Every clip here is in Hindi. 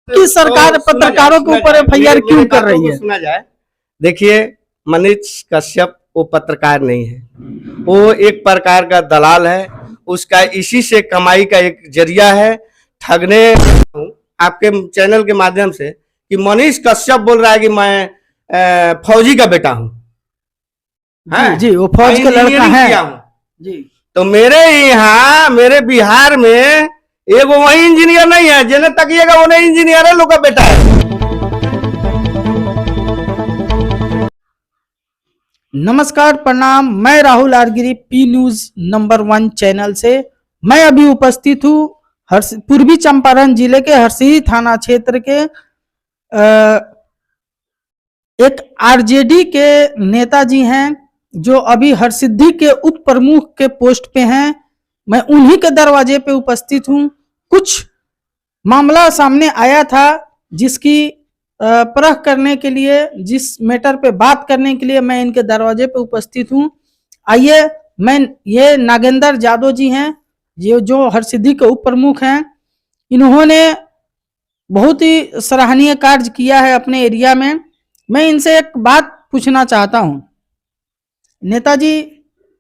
कि सरकार पत्रकारों के ऊपर एफआईआर क्यों कर रही है? सुना जाए। देखिए, मनीष कश्यप वो पत्रकार नहीं है, वो एक प्रकार का दलाल है। उसका इसी से कमाई का एक जरिया है ठगने। आपके चैनल के माध्यम से कि मनीष कश्यप बोल रहा है कि मैं फौजी का बेटा हूँ। जी, वो फौज का लड़का है जी। तो मेरे यहाँ, मेरे बिहार में एगो वही इंजीनियर नहीं है, जिन्हें तकिएगा वो नहीं इंजीनियर है, लोग का बेटा है। नमस्कार, प्रणाम। मैं Rahul Argiri, P News number 1 channel से। मैं अभी उपस्थित हूँ पूर्वी चंपारण जिले के हरसिद्धि थाना क्षेत्र के एक आरजेडी के नेताजी हैं जो अभी हरसिद्धि के उप प्रमुख के पोस्ट पे हैं। मैं उन्हीं के दरवाजे पे उपस्थित हूँ। कुछ मामला सामने आया था जिसकी परख करने के लिए, जिस मैटर पे बात करने के लिए मैं इनके दरवाजे पे उपस्थित हूँ। आइए, ये नागेंद्र यादव जी हैं, ये जो हरसिद्धि के उप प्रमुख हैं। इन्होंने बहुत ही सराहनीय कार्य किया है अपने एरिया में। मैं इनसे एक बात पूछना चाहता हूँ। नेताजी,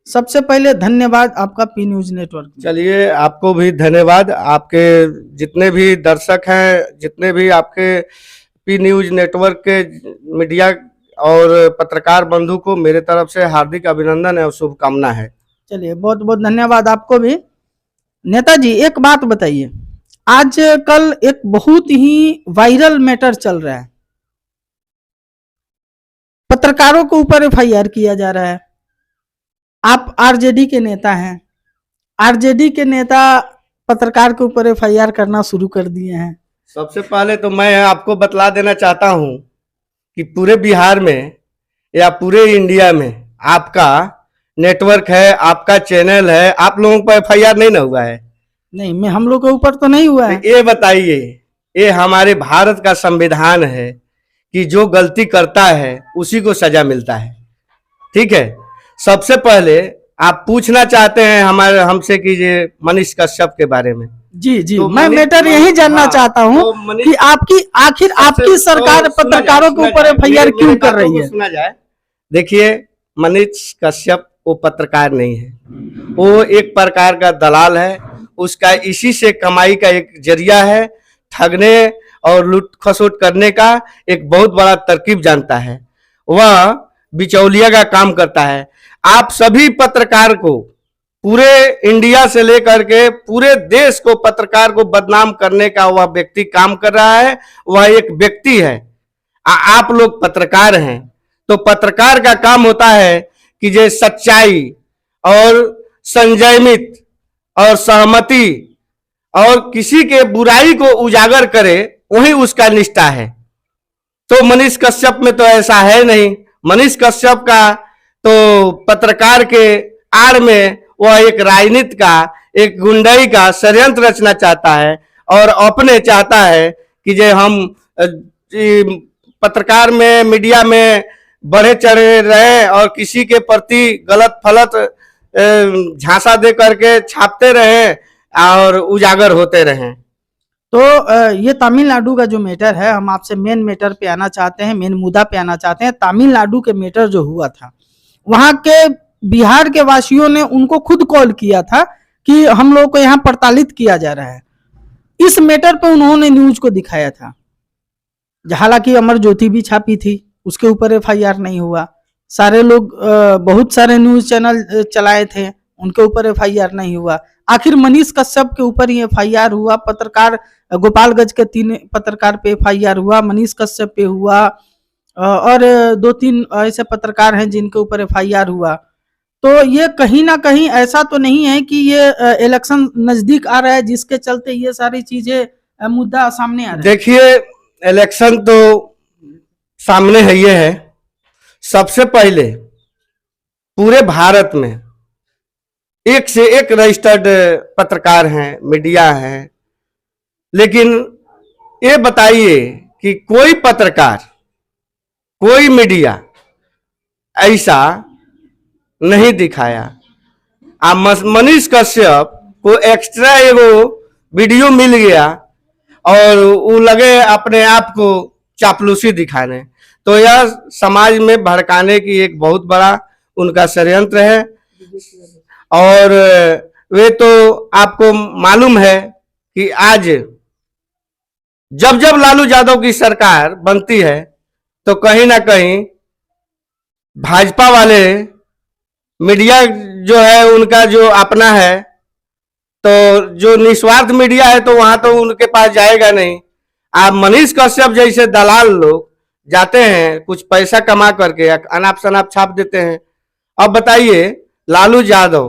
सबसे पहले धन्यवाद आपका पी न्यूज नेटवर्क। चलिए, आपको भी धन्यवाद। आपके जितने भी दर्शक हैं, जितने भी आपके पी न्यूज नेटवर्क के मीडिया और पत्रकार बंधु को मेरे तरफ से हार्दिक अभिनंदन और शुभकामना है। चलिए, बहुत बहुत धन्यवाद आपको भी। नेताजी, एक बात बताइए, आज कल एक बहुत ही वायरल मैटर चल रहा है, पत्रकारों के ऊपर एफआईआर किया जा रहा है। आप आरजेडी के नेता हैं, आरजेडी के नेता पत्रकार के ऊपर एफआईआर करना शुरू कर दिए हैं। सबसे पहले तो मैं आपको बतला देना चाहता हूं कि पूरे बिहार में या पूरे इंडिया में आपका नेटवर्क है, आपका चैनल है, आप लोगों पर एफआईआर नहीं ना हुआ है? नहीं, मैं हम लोग के ऊपर तो नहीं हुआ है। ये बताइए, ये हमारे भारत का संविधान है कि जो गलती करता है उसी को सजा मिलता है। ठीक है, सबसे पहले आप पूछना चाहते हैं हमसे कि ये मनीष कश्यप के बारे में। जी, तो मैं मैटर यही जानना चाहता हूँ कि आपकी सरकार पत्रकारों के ऊपर एफआईआर क्यों कर रही है? सुना जाए। देखिए, मनीष कश्यप वो पत्रकार नहीं है, वो एक प्रकार का दलाल है। उसका इसी से कमाई का एक जरिया है ठगने और लूट खसोट करने का एक बहुत बड़ा तरकीब जानता है। वह बिचौलिया का काम करता है। आप सभी पत्रकार को, पूरे इंडिया से लेकर के पूरे देश को, पत्रकार को बदनाम करने का वह व्यक्ति काम कर रहा है। वह एक व्यक्ति है। आप लोग पत्रकार हैं, तो पत्रकार का काम होता है कि जो सच्चाई और संयमित और सहमति और किसी के बुराई को उजागर करे, वही उसका निष्ठा है। तो मनीष कश्यप में तो ऐसा है नहीं। मनीष कश्यप का तो पत्रकार के आड़ में वह एक राजनीति का, एक गुंडाई का षड्यंत्र रचना चाहता है और अपने चाहता है कि जो हम पत्रकार में, मीडिया में बढ़े चढ़े रहे और किसी के प्रति गलत फलत झांसा दे करके छापते रहे और उजागर होते रहें। तो ये तमिलनाडु का जो मैटर है, हम आपसे मेन मैटर पे आना चाहते हैं, मेन मुद्दा पे आना चाहते हैं। तमिलनाडु के मैटर जो हुआ था, वहां के बिहार के वासियों ने उनको खुद कॉल किया था कि हम लोग को यहाँ प्रताड़ित किया जा रहा है। इस मैटर पे उन्होंने न्यूज को दिखाया था, हालांकि अमर ज्योति भी छापी थी, उसके ऊपर एफआईआर नहीं हुआ। सारे लोग, बहुत सारे न्यूज चैनल चलाए थे, उनके ऊपर एफआईआर नहीं हुआ। आखिर मनीष कश्यप के ऊपर ही एफआईआर हुआ। पत्रकार गोपालगंज के 3 पत्रकार पे एफआईआर हुआ, मनीष कश्यप पे हुआ और 2-3 ऐसे पत्रकार हैं जिनके ऊपर एफआईआर हुआ। तो ये कहीं ना कहीं ऐसा तो नहीं है कि ये इलेक्शन नजदीक आ रहा है जिसके चलते ये सारी चीजें मुद्दा सामने आ रहा है? देखिए, इलेक्शन तो सामने है, ये है। सबसे पहले पूरे भारत में एक से एक रजिस्टर्ड पत्रकार हैं, मीडिया हैं, लेकिन ये बताइए कि कोई पत्रकार, कोई मीडिया ऐसा नहीं दिखाया। मनीष कश्यप को एक्स्ट्रा एगो वीडियो मिल गया, और वो लगे अपने आप को चापलूसी दिखाने। तो यह समाज में भड़काने की एक बहुत बड़ा उनका षड्यंत्र है। और वे तो आपको मालूम है कि आज जब जब लालू यादव की सरकार बनती है तो कहीं ना कहीं भाजपा वाले मीडिया जो है उनका जो अपना है, तो जो निस्वार्थ मीडिया है तो वहां तो उनके पास जाएगा नहीं। आप मनीष कश्यप जैसे दलाल लोग जाते हैं कुछ पैसा कमा करके अनाप शनाप छाप देते हैं। अब बताइए, लालू यादव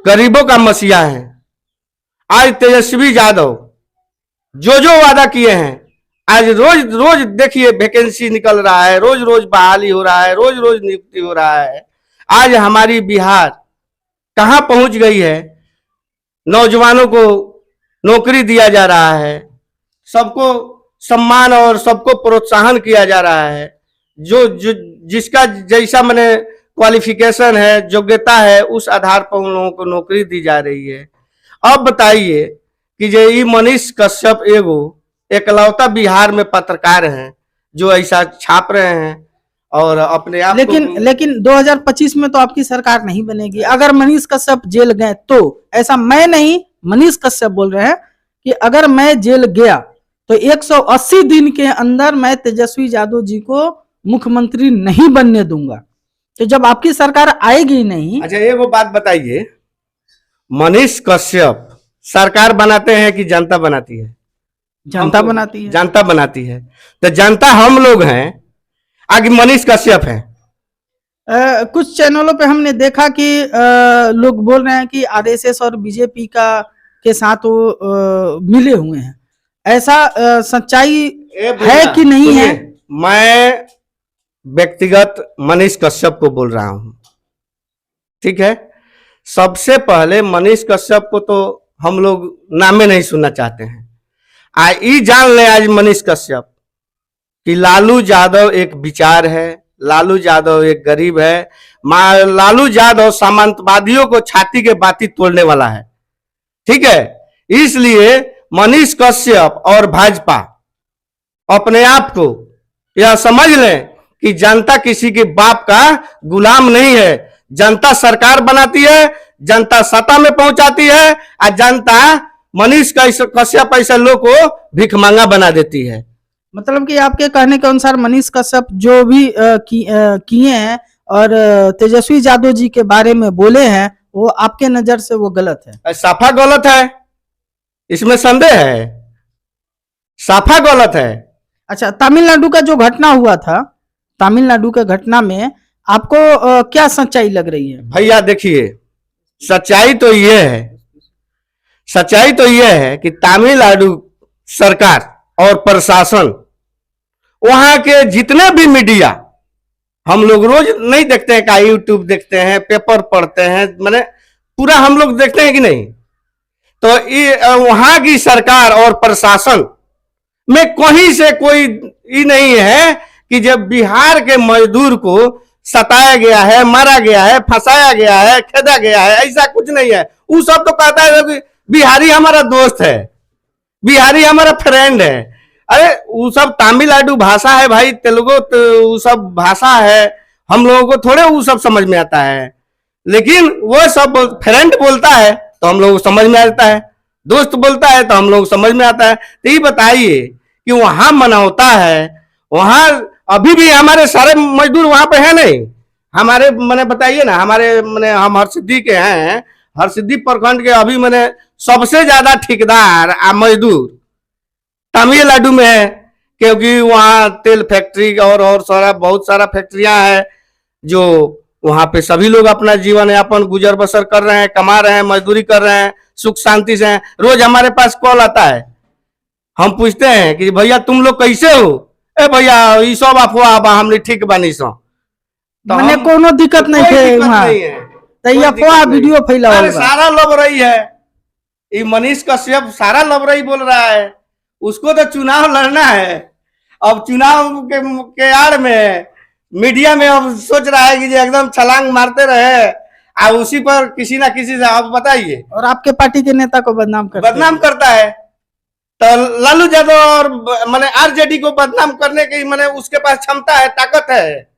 गरीबों का मसीहा है। आज तेजस्वी यादव जो जो वादा किए हैं, आज रोज रोज देखिए वैकेंसी निकल रहा है, रोज रोज बहाली हो रहा है, रोज रोज नियुक्ति हो रहा है। आज हमारी बिहार कहां पहुंच गई है? नौजवानों को नौकरी दिया जा रहा है, सबको सम्मान और सबको प्रोत्साहन किया जा रहा है। जो जिसका जैसा मैंने क्वालिफिकेशन है, योग्यता है, उस आधार पर उन लोगों को नौकरी दी जा रही है। अब बताइए कि ये मनीष कश्यप एगो एकलौता बिहार में पत्रकार हैं जो ऐसा छाप रहे हैं और अपने आप लेकिन 2025 में तो आपकी सरकार नहीं बनेगी अगर मनीष कश्यप जेल गए तो। ऐसा मैं नहीं, मनीष कश्यप बोल रहे हैं कि अगर मैं जेल गया तो 180 दिन के अंदर मैं तेजस्वी यादव जी को मुख्यमंत्री नहीं बनने दूंगा। तो जब आपकी सरकार आएगी नहीं। अच्छा, एक वो बात बताइए, मनीष कश्यप सरकार बनाते हैं कि जनता बनाती है? जनता बनाती है। जनता बनाती है। तो जनता हम लोग हैं, आगे मनीष कश्यप हैं। कुछ चैनलों पे हमने देखा कि लोग बोल रहे हैं कि आरएसएस और बीजेपी के साथ वो मिले हुए हैं। ऐसा सच्चाई है कि नहीं है? मैं व्यक्तिगत मनीष कश्यप को बोल रहा हूं, ठीक है। सबसे पहले मनीष कश्यप को तो हम लोग नामे नहीं सुनना चाहते हैं। ई जान ले आज मनीष कश्यप कि लालू यादव एक विचार है, लालू यादव एक गरीब है। लालू यादव सामंतवादियों को छाती के बाती तोड़ने वाला है, ठीक है। इसलिए मनीष कश्यप और भाजपा अपने आप को यह समझ लें कि जनता किसी के बाप का गुलाम नहीं है। जनता सरकार बनाती है, जनता सत्ता में पहुंचाती है और जनता मनीष कश्यप ऐसे लोग को भिखमंगा बना देती है। मतलब कि आपके कहने के अनुसार मनीष कश्यप जो भी किए हैं और तेजस्वी यादव जी के बारे में बोले हैं, वो आपके नजर से वो गलत है? साफा गलत है, इसमें संदेह है, साफा गलत है। अच्छा, तमिलनाडु का जो घटना हुआ था, तमिलनाडु के घटना में आपको क्या सच्चाई लग रही है? भैया देखिए, सच्चाई तो यह है कि तमिलनाडु सरकार और प्रशासन, वहां के जितने भी मीडिया, हम लोग रोज नहीं देखते हैं, का यूट्यूब देखते हैं, पेपर पढ़ते हैं, माने पूरा हम लोग देखते हैं कि नहीं। तो वहां की सरकार और प्रशासन में कहीं से कोई ये नहीं है कि जब बिहार के मजदूर को सताया गया है, मारा गया है, फंसाया गया है, खेदा गया है, ऐसा कुछ नहीं है। वो सब तो कहता है कि बिहारी हमारा दोस्त है, बिहारी हमारा फ्रेंड है। अरे वो सब तमिलनाडु भाषा है भाई, तेलुगु तो वो सब भाषा है, हम लोगों को थोड़े वो सब समझ में आता है। लेकिन वो सब फ्रेंड बोलता है तो हम लोग को समझ में आता है, दोस्त बोलता है तो हम लोग समझ में आता है। तो ये बताइए कि वहां मनौता है, वहां अभी भी हमारे सारे मजदूर वहां पे है नहीं? हमारे मैंने बताइए ना, हमारे मैंने हम हरसिद्धि के हैं, हरसिद्धि प्रखंड के अभी मैंने सबसे ज्यादा ठेकेदार मजदूर तमिलनाडु में है, क्योंकि वहाँ तेल फैक्ट्री और सारा बहुत सारा फैक्ट्रियां हैं जो वहां पे सभी लोग अपना जीवन यापन गुजर बसर कर रहे हैं, कमा रहे हैं, मजदूरी कर रहे हैं, सुख शांति से हैं। रोज हमारे पास कॉल आता है, हम पूछते हैं कि भैया तुम लोग कैसे हो? ए भैया ये सब अफवाह, हमने ठीक बानी सो, तो मैंने कोनो दिक्कत नहीं है वहाँ, तो ये अफवाह वीडियो फैला हुआ सारा लब रही है। ये मनीष कश्यप सारा लब रही बोल रहा है, उसको तो चुनाव लड़ना है। अब चुनाव के आड़ में मीडिया में अब सोच रहा है कि एकदम छलांग मारते रहे और उसी पर किसी ना किसी से, आप बताइए। और आपके पार्टी के नेता को बदनाम करता है। तो लालू यादव और माने आरजेडी को बदनाम करने की माने उसके पास क्षमता है, ताकत है?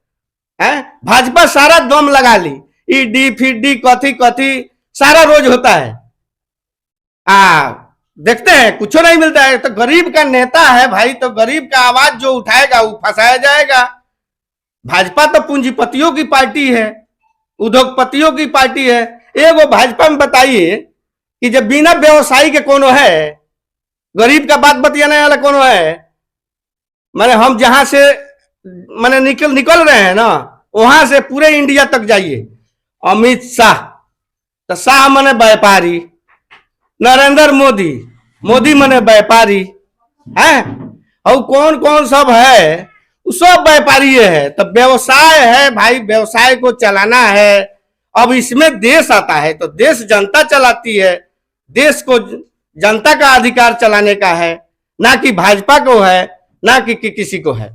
भाजपा सारा दम लगा ली, ईडी फिडी कथी कथी सारा रोज होता है। देखते हैं कुछ नहीं मिलता है। तो गरीब का नेता है भाई, तो गरीब का आवाज जो उठाएगा वो फंसाया जाएगा। भाजपा तो पूंजीपतियों की पार्टी है, उद्योगपतियों की पार्टी है। एगो भाजपा में बताइए कि जब बिना व्यवसायी के कोनो है, गरीब का बात बतियाने वाला कोनो है? माने हम जहां से माने निकल रहे हैं ना, वहां से पूरे इंडिया तक जाइए। अमित शाह तो शाह माने व्यापारी, नरेंद्र मोदी माने व्यापारी है, और कौन कौन सब है सब व्यापारी है। तो व्यवसाय है भाई, व्यवसाय को चलाना है। अब इसमें देश आता है तो देश जनता चलाती है, देश को जनता का अधिकार चलाने का है, ना कि भाजपा को है, ना कि किसी को है।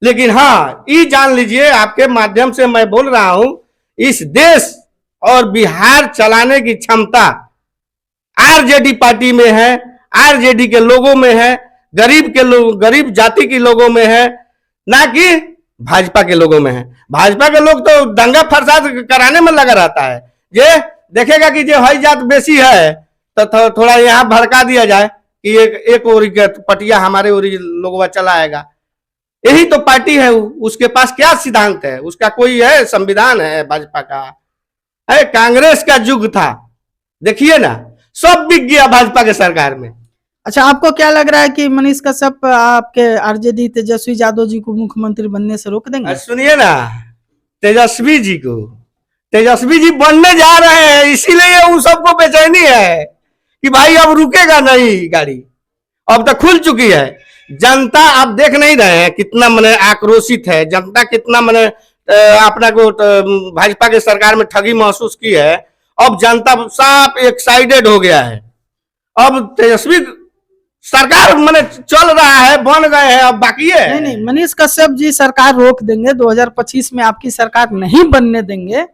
लेकिन हाँ, ये जान लीजिए, आपके माध्यम से मैं बोल रहा हूं, इस देश और बिहार चलाने की क्षमता आरजेडी पार्टी में है, आरजेडी के लोगों में है, गरीब जाति के लोगों में है, ना कि भाजपा के लोगों में है। भाजपा के लोग तो दंगा फसाद कराने में लगा रहता है। ये देखेगा कि जो हई जात बेसी है तो थोड़ा यहाँ भड़का दिया जाए कि एक ओरी पटिया हमारे ओरी लोगवा चलाएगा। यही तो पार्टी है। उसके पास क्या सिद्धांत है? उसका कोई है संविधान है भाजपा का? अरे कांग्रेस का युग था, देखिए ना, सब बिक गया भाजपा के सरकार में। अच्छा, आपको क्या लग रहा है कि मनीष कश्यप आपके आरजेडी तेजस्वी यादव जी को मुख्यमंत्री बनने से रोक देंगे? सुनिए ना, तेजस्वी जी बनने जा रहे हैं, इसीलिए उन सबको बेचैनी है कि भाई अब रुकेगा नहीं गाड़ी। अब तो खुल चुकी है। जनता आप देख नहीं रहे हैं कितना मने आक्रोशित है जनता, कितना मने अपना को भाजपा के सरकार में ठगी महसूस की है। अब जनता साफ एक साइडेड हो गया है। अब तेजस्वी सरकार मने चल रहा है, बन गए हैं, अब बाकी है। नहीं, मनीष कश्यप जी सरकार रोक देंगे, 2025 में आपकी सरकार नहीं बनने देंगे।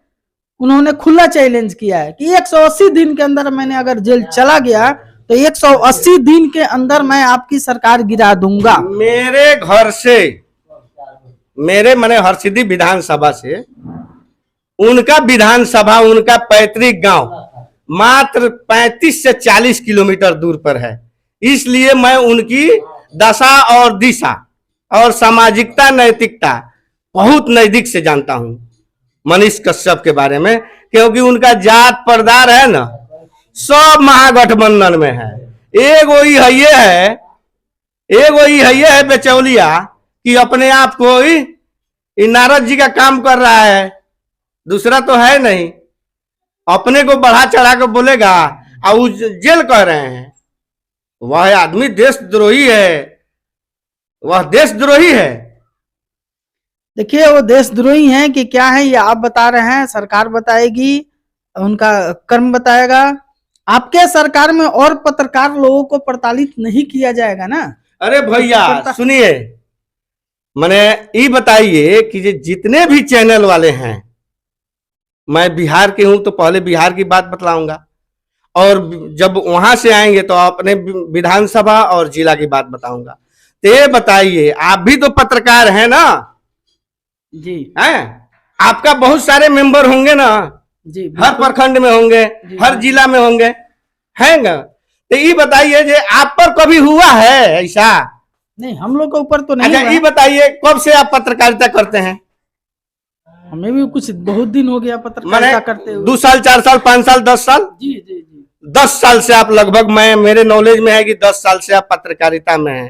उन्होंने खुला चैलेंज किया है कि 180 दिन के अंदर मैंने अगर जेल चला गया तो 180 दिन के अंदर मैं आपकी सरकार गिरा दूंगा। मेरे घर से, मेरे मने हरसिद्धि विधानसभा से उनका विधानसभा, उनका पैतृक गांव मात्र 35 से 40 किलोमीटर दूर पर है। इसलिए मैं उनकी दशा और दिशा और सामाजिकता, नैतिकता बहुत नजदीक से जानता हूं मनीष कश्यप के बारे में, क्योंकि उनका जात परदार है ना, सब महागठबंधन में है। एगो ही है बेचौलिया कि अपने आप को ही नारद जी का काम कर रहा है, दूसरा तो है नहीं। अपने को बढ़ा चढ़ा कर बोलेगा और जेल कह रहे हैं। वह आदमी देशद्रोही है, वह देशद्रोही है। देखिए, वो देशद्रोही है कि क्या है ये आप बता रहे हैं, सरकार बताएगी, उनका कर्म बताएगा। आपके सरकार में और पत्रकार लोगों को प्रताड़ित नहीं किया जाएगा ना? अरे भैया सुनिए, मैंने ये बताइए कि जितने भी चैनल वाले हैं, मैं बिहार के हूं तो पहले बिहार की बात बतलाऊंगा, और जब वहां से आएंगे तो अपने विधानसभा और जिला की बात बताऊंगा। तो ये बताइए, आप भी तो पत्रकार हैं ना? जी हैं, आपका बहुत सारे मेंबर होंगे ना जी, हर प्रखंड में होंगे, हर जिला में होंगे, है ना? तो ये बताइए जे आप पर कभी हुआ है ऐसा? नहीं, हम लोग के ऊपर तो नहीं। अच्छा, ये बताइए कब से आप पत्रकारिता करते हैं? हमें भी कुछ बहुत दिन हो गया पत्रकारिता करते हुए। 2 साल, 4 साल, 5 साल, 10 साल? जी जी जी, 10 साल से आप लगभग, मेरे नॉलेज में है कि 10 साल से आप पत्रकारिता में हैं।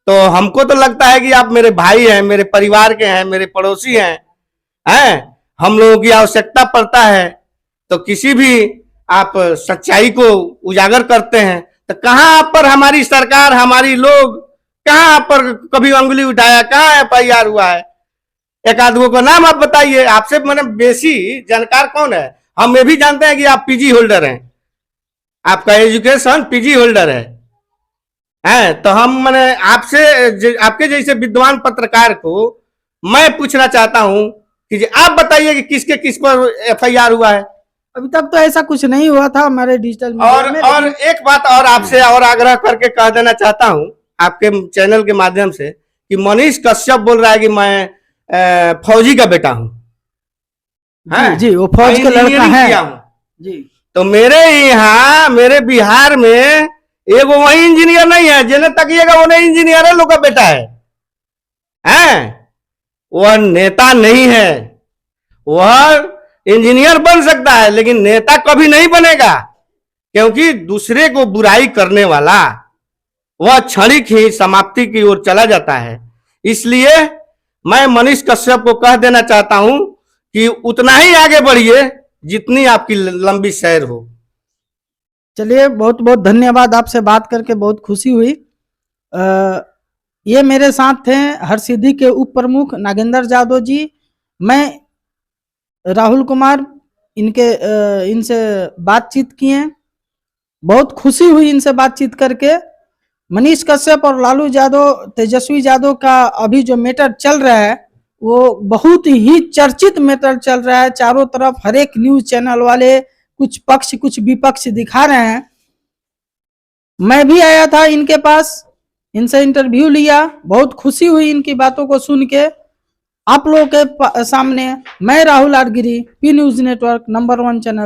तो हमको तो लगता है कि आप मेरे भाई हैं, मेरे परिवार के हैं, मेरे पड़ोसी हैं। हम लोगों की आवश्यकता पड़ता है तो किसी भी आप सच्चाई को उजागर करते हैं। तो कहाँ आप पर हमारी सरकार, हमारी लोग, कहाँ आप पर कभी उंगली उठाया? कहाँ FIR हुआ है? एक आदमी को नाम आप बताइए। आपसे मैंने बेसी जानकार कौन है? हम ये भी जानते हैं कि आप PG होल्डर हैं, आपका एजुकेशन PG होल्डर है। तो हम मैंने आपसे, आपके जैसे विद्वान पत्रकार को मैं पूछना चाहता हूं कि आप बताइए कि किसके किस पर FIR हुआ है? अभी तक तो ऐसा कुछ नहीं हुआ था हमारे डिजिटल मीडिया में। और एक बात और आपसे और आग्रह करके कह देना चाहता हूं आपके चैनल के माध्यम से कि मनीष कश्यप बोल रहा है कि मैं फौजी का बेटा हूं। जी, जी, वो फौज का लड़का है जी। तो मेरे यहाँ मेरे बिहार में एक वही इंजीनियर नहीं है, जिन्हें तकिएगा वो नहीं इंजीनियर है, लोग का बेटा है। वह नेता नहीं है, वह इंजीनियर बन सकता है लेकिन नेता कभी नहीं बनेगा, क्योंकि दूसरे को बुराई करने वाला वह क्षणिक ही समाप्ति की ओर चला जाता है। इसलिए मैं मनीष कश्यप को कह देना चाहता हूं कि उतना ही आगे बढ़िए जितनी आपकी लंबी सैर हो। चलिए, बहुत बहुत धन्यवाद, आपसे बात करके बहुत खुशी हुई। ये मेरे साथ थे हरसिद्धि के उप प्रमुख नागेंद्र यादव जी, मैं राहुल कुमार, इनसे बातचीत किए, बहुत खुशी हुई इनसे बातचीत करके। मनीष कश्यप और लालू यादव, तेजस्वी यादव का अभी जो मैटर चल रहा है वो बहुत ही चर्चित मैटर चल रहा है। चारों तरफ हर एक न्यूज चैनल वाले कुछ पक्ष कुछ विपक्ष दिखा रहे हैं। मैं भी आया था इनके पास, इनसे इंटरव्यू लिया, बहुत खुशी हुई इनकी बातों को सुन के। आप लोगों के सामने मैं Rahul Argiri, P News network number 1 channel.